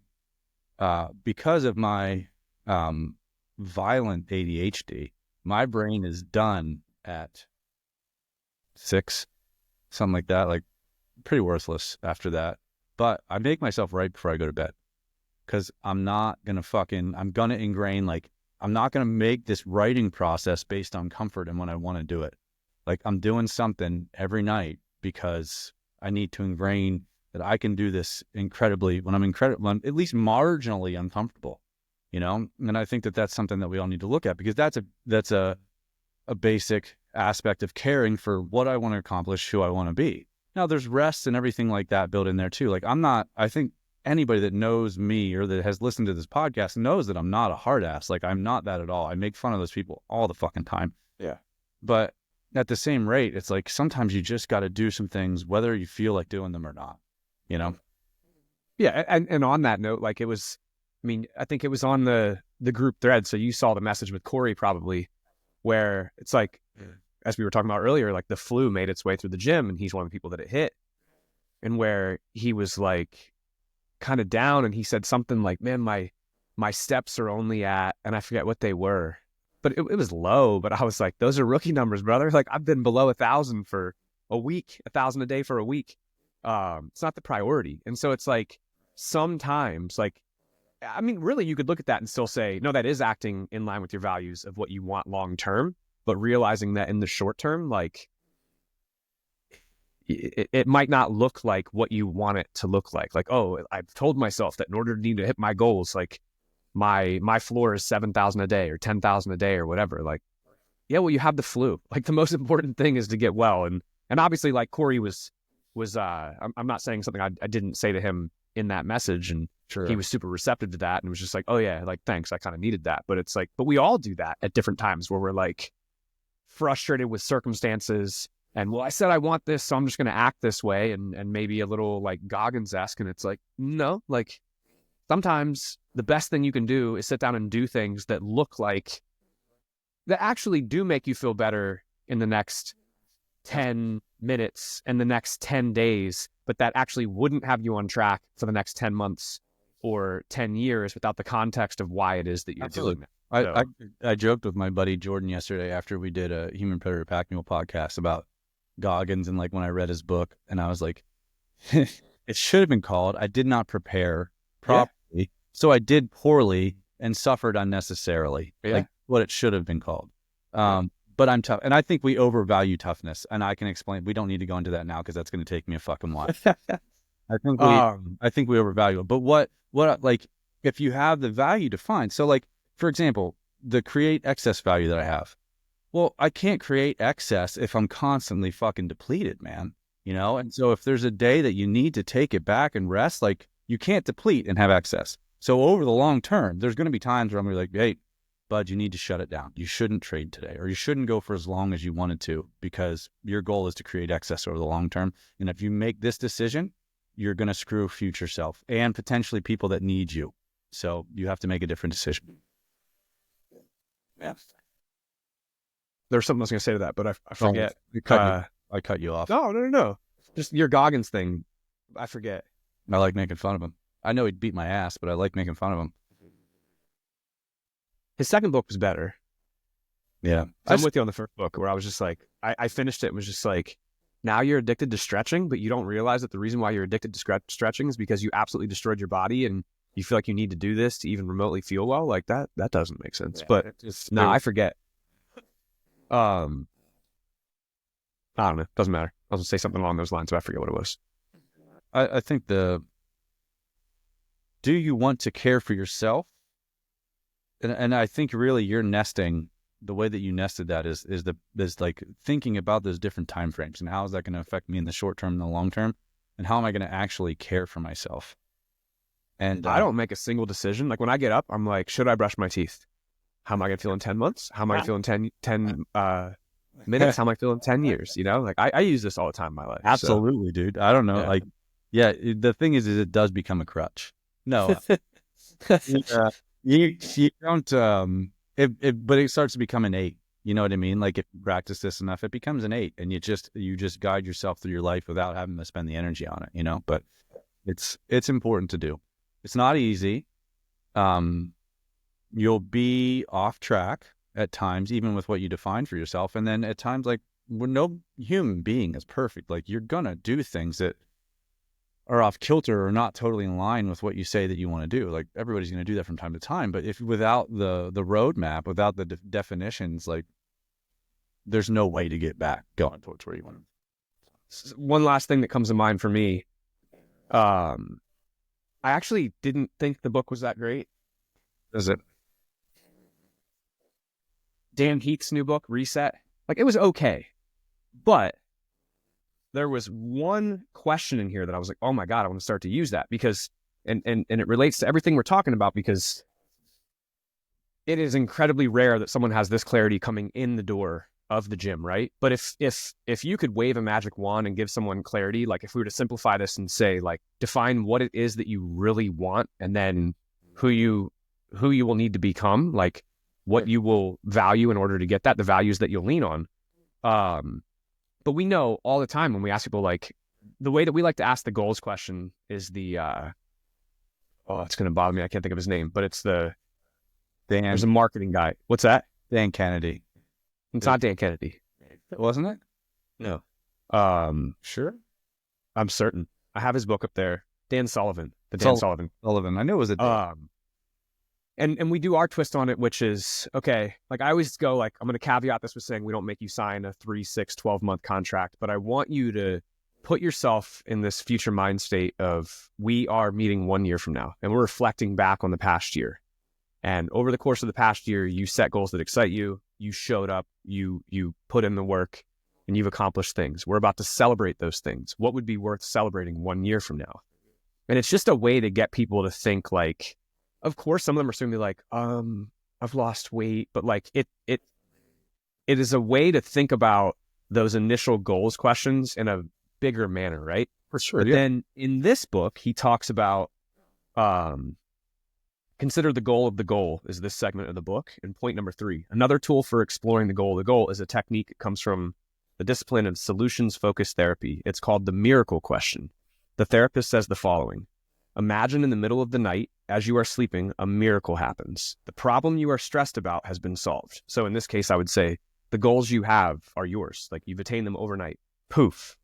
Speaker 1: because of my, violent ADHD, my brain is done at 6, something like that, like pretty worthless after that. But I make myself write before I go to bed, because I'm going to ingrain, like, I'm not going to make this writing process based on comfort and when I want to do it. Like, I'm doing something every night because I need to ingrain that I can do this incredibly when I'm at least marginally uncomfortable, And I think that that's something that we all need to look at, because that's a basic aspect of caring for what I want to accomplish, who I want to be. Now, there's rest and everything like that built in there too. Like, I think anybody that knows me or that has listened to this podcast knows that I'm not a hard ass. Like, I'm not that at all. I make fun of those people all the fucking time.
Speaker 2: Yeah.
Speaker 1: But at the same rate, it's like, sometimes you just got to do some things, whether you feel like doing them or not,
Speaker 2: Yeah. And on that note, like, I think it was on the group thread. So you saw the message with Corey probably, where it's like, as we were talking about earlier, like the flu made its way through the gym and he's one of the people that it hit, and where he was like kind of down, and he said something like, man, my steps are only at, and I forget what they were, but it was low. But I was like, those are rookie numbers, brother. Like, I've been below 1,000 for a week, 1,000 a day for a week. It's not the priority. And so it's like, sometimes, like, really, you could look at that and still say, no, that is acting in line with your values of what you want long term, but realizing that in the short term, like, it might not look like what you want it to look like. Like, oh, I've told myself that in order to need to hit my goals, like, my floor is 7,000 a day or 10,000 a day or whatever. Like, yeah, well, you have the flu. Like, the most important thing is to get well. And obviously, like, Corey was I'm not saying something I didn't say to him in that message, and
Speaker 1: Sure.
Speaker 2: He was super receptive to that and was just like, oh yeah, like, thanks, I kind of needed that. But it's like, but we all do that at different times, where we're like frustrated with circumstances, and, well, I said I want this, so I'm just going to act this way, and maybe a little like Goggins-esque. And it's like, no, like, sometimes the best thing you can do is sit down and do things that look like, that actually do make you feel better in the next 10 minutes and the next 10 days, but that actually wouldn't have you on track for the next 10 months or 10 years without the context of why it is that you're doing that.
Speaker 1: I joked with my buddy Jordan yesterday after we did a Human Predator Pack Mule podcast about Goggins, and like, when I read his book, and I was like, it should have been called I Did Not Prepare Properly, so I did poorly and suffered unnecessarily. Like, what it should have been called. But I'm tough, and I think we overvalue toughness, and I can explain. We don't need to go into that now, because that's going to take me a fucking while. I think we overvalue it. But what like, if you have the value defined, so like, for example, the create excess value that I have. Well, I can't create excess if I'm constantly fucking depleted, man. And so if there's a day that you need to take it back and rest, like you can't deplete and have excess. So over the long term, there's going to be times where I'm going to be like, hey, bud, you need to shut it down. You shouldn't trade today, or you shouldn't go for as long as you wanted to, because your goal is to create excess over the long term. And if you make this decision, you're going to screw future self and potentially people that need you. So you have to make a different decision.
Speaker 2: Yeah. There's something I was going to say to that, but I forget.
Speaker 1: I cut you off.
Speaker 2: No. Just your Goggins thing. I forget.
Speaker 1: I like making fun of him. I know he'd beat my ass, but I like making fun of him.
Speaker 2: His second book was better.
Speaker 1: Yeah.
Speaker 2: I'm with you on the first book, where I was just like, I finished it and was just like, now you're addicted to stretching, but you don't realize that the reason why you're addicted to stretching is because you absolutely destroyed your body and you feel like you need to do this to even remotely feel well. Like that doesn't make sense. Yeah, but I forget. I don't know. Doesn't matter. I was going to say something along those lines, but I forget what it was.
Speaker 1: I think do you want to care for yourself? And I think really you're nesting, the way that you nested that is like thinking about those different time frames and how is that going to affect me in the short term and the long term, and how am I going to actually care for myself? And
Speaker 2: I don't make a single decision. Like when I get up, I'm like, should I brush my teeth? How am I going to feel in 10 months? How am I going to feel in 10 minutes? How am I feeling in 10 years? Like I use this all the time in my life.
Speaker 1: Absolutely, dude. I don't know. Yeah. Like, yeah, the thing is it does become a crutch. No, you don't, but it starts to become an 8. You know what I mean? Like if you practice this enough, it becomes an 8, and you just guide yourself through your life without having to spend the energy on it, but it's important to do. It's not easy. You'll be off track at times, even with what you define for yourself. And then at times, like no human being is perfect. Like you're going to do things that are off kilter or not totally in line with what you say that you want to do. Like everybody's going to do that from time to time. But if without the roadmap, without the definitions, like there's no way to get back going towards where you want to.
Speaker 2: One last thing that comes to mind for me. I actually didn't think the book was that great.
Speaker 1: Is it?
Speaker 2: Dan Heath's new book, Reset. Like it was okay. But there was one question in here that I was like, oh my God, I want to start to use that because, and it relates to everything we're talking about, because it is incredibly rare that someone has this clarity coming in the door of the gym, right? But if you could wave a magic wand and give someone clarity, like if we were to simplify this and say, like, define what it is that you really want, and then who you will need to become, like what you will value in order to get that, the values that you'll lean on. But we know all the time when we ask people, like the way that we like to ask the goals question is the, it's going to bother me. I can't think of his name, but it's there's a marketing guy. What's that?
Speaker 1: Dan Kennedy.
Speaker 2: It's not Dan Kennedy.
Speaker 1: Wasn't it?
Speaker 2: No.
Speaker 1: Sure.
Speaker 2: I'm certain. I have his book up there. Dan Sullivan.
Speaker 1: Sullivan. I knew it was a Dan.
Speaker 2: And we do our twist on it, which is, okay, like I always go like, I'm going to caveat this with saying we don't make you sign a 3, 6, 12-month contract, but I want you to put yourself in this future mind state of we are meeting 1 year from now and we're reflecting back on the past year. And over the course of the past year, you set goals that excite you, you showed up, you put in the work, and you've accomplished things. We're about to celebrate those things. What would be worth celebrating 1 year from now? And it's just a way to get people to think like, of course, some of them are going to be like, I've lost weight, but like it is a way to think about those initial goals questions in a bigger manner, right?
Speaker 1: For sure.
Speaker 2: But then in this book, he talks about consider the goal of the goal is this segment of the book. And point number 3, another tool for exploring the goal of the goal is a technique that comes from the discipline of solutions-focused therapy. It's called the miracle question. The therapist says the following: imagine in the middle of the night, as you are sleeping, a miracle happens. The problem you are stressed about has been solved. So in this case, I would say the goals you have are yours. Like you've attained them overnight. Poof.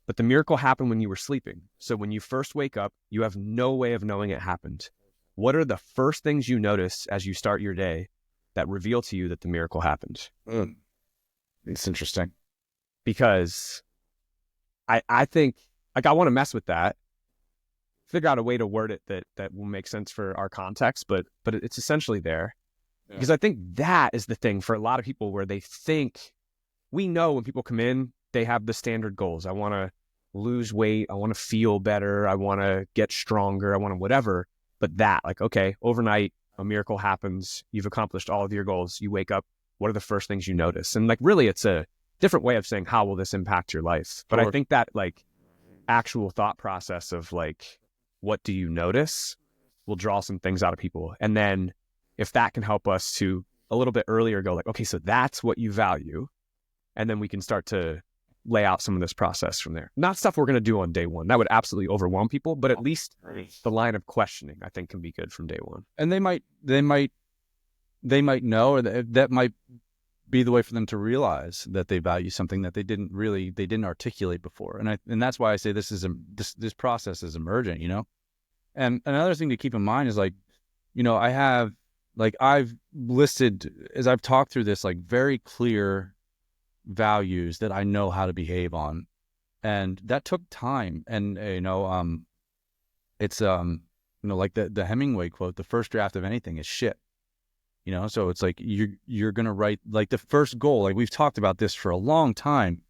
Speaker 2: But the miracle happened when you were sleeping. So when you first wake up, you have no way of knowing it happened. What are the first things you notice as you start your day that reveal to you that the miracle happened?
Speaker 1: It's interesting.
Speaker 2: Because I think, like, I want to mess with that, figure out a way to word it that will make sense for our context, but it's essentially there. Yeah. Because I think that is the thing for a lot of people where they think, we know when people come in, they have the standard goals. I want to lose weight. I want to feel better. I want to get stronger. I want to whatever. But that, like, okay, overnight, a miracle happens. You've accomplished all of your goals. You wake up. What are the first things you notice? And like, really, it's a different way of saying, how will this impact your life? But I
Speaker 1: Sure.
Speaker 2: think that like actual thought process of like, what do you notice will draw some things out of people. And then if that can help us to a little bit earlier go like, okay, so that's what you value. And then we can start to lay out some of this process from there. Not stuff we're going to do on day one. That would absolutely overwhelm people, but at least the line of questioning, I think, can be good from day one.
Speaker 1: And they might know, or that might be the way for them to realize that they value something that they didn't articulate before. And that's why I say this process is emergent, you know? And another thing to keep in mind is like, you know, I've listed, as I've talked through this, like very clear values that I know how to behave on. And that took time. And, it's, like the Hemingway quote, the first draft of anything is shit. You know, so it's like you're going to write like the first goal, like we've talked about this for a long time,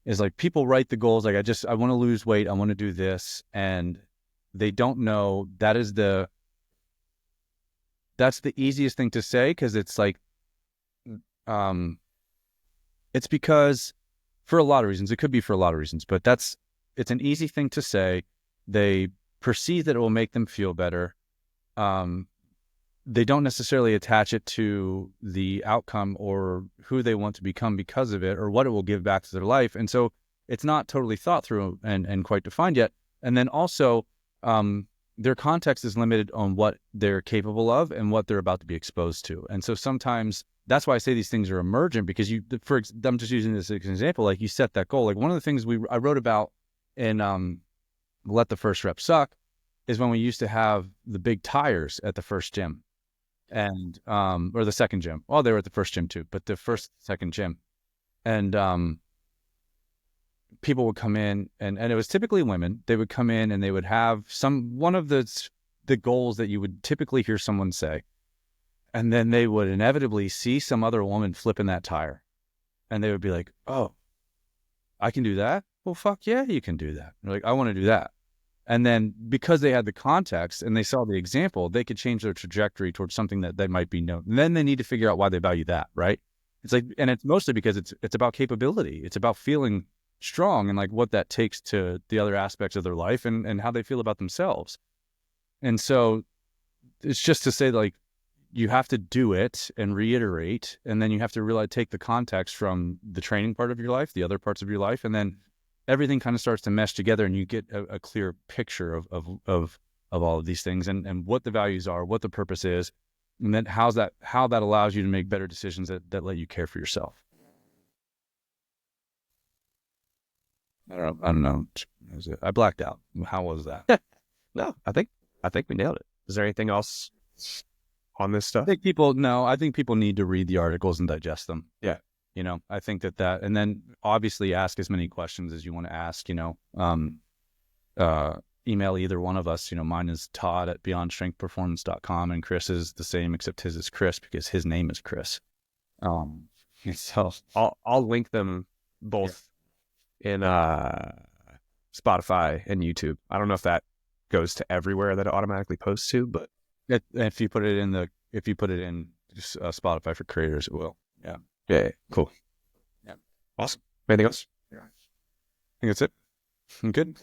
Speaker 1: is like people write the goals like I want to lose weight, I want to do this, and they don't know that's the easiest thing to say, because it's like it's because for a lot of reasons, it could be for a lot of reasons, but it's an easy thing to say. They perceive that it will make them feel better. They don't necessarily attach it to the outcome or who they want to become because of it, or what it will give back to their life. And so it's not totally thought through and quite defined yet. And then also, their context is limited on what they're capable of and what they're about to be exposed to. And so sometimes that's why I say these things are emergent, because I'm just using this as an example, like you set that goal. Like one of the things I wrote about in Let the First Rep Suck is when we used to have the big tires at the first gym. And or the second gym. Well, they were at the first gym too, but the second gym. And people would come in, and it was typically women. They would come in and they would have one of the goals that you would typically hear someone say. And then they would inevitably see some other woman flipping that tire. And they would be like, "Oh, I can do that? Well, fuck yeah, you can do that." They're like, "I want to do that." And then because they had the context and they saw the example, they could change their trajectory towards something that they might be known. And then they need to figure out why they value that, right? It's like, and it's mostly because it's about capability. It's about feeling strong and like what that takes to the other aspects of their life and how they feel about themselves. And so it's just to say, like, you have to do it and reiterate, and then you have to really take the context from the training part of your life, the other parts of your life, and then everything kind of starts to mesh together, and you get a clear picture of all of these things, and what the values are, what the purpose is, and then how that allows you to make better decisions that let you care for yourself. I don't know. I blacked out. How was that?
Speaker 2: No, I think we nailed it. Is there anything else on this stuff?
Speaker 1: I think people need to read the articles and digest them.
Speaker 2: Yeah.
Speaker 1: You know, I think that, and then obviously ask as many questions as you want to ask, you know, email either one of us, you know, mine is todd@beyondstrengthperformance.com, and Chris is the same, except his is Chris because his name is Chris. So
Speaker 2: I'll link them both in Spotify and YouTube. I don't know if that goes to everywhere that it automatically posts to, but
Speaker 1: if you put it in Spotify for creators, it will. Yeah.
Speaker 2: Yeah. Cool.
Speaker 1: Yeah.
Speaker 2: Awesome. Anything else?
Speaker 1: Yeah. I think that's it. I'm good.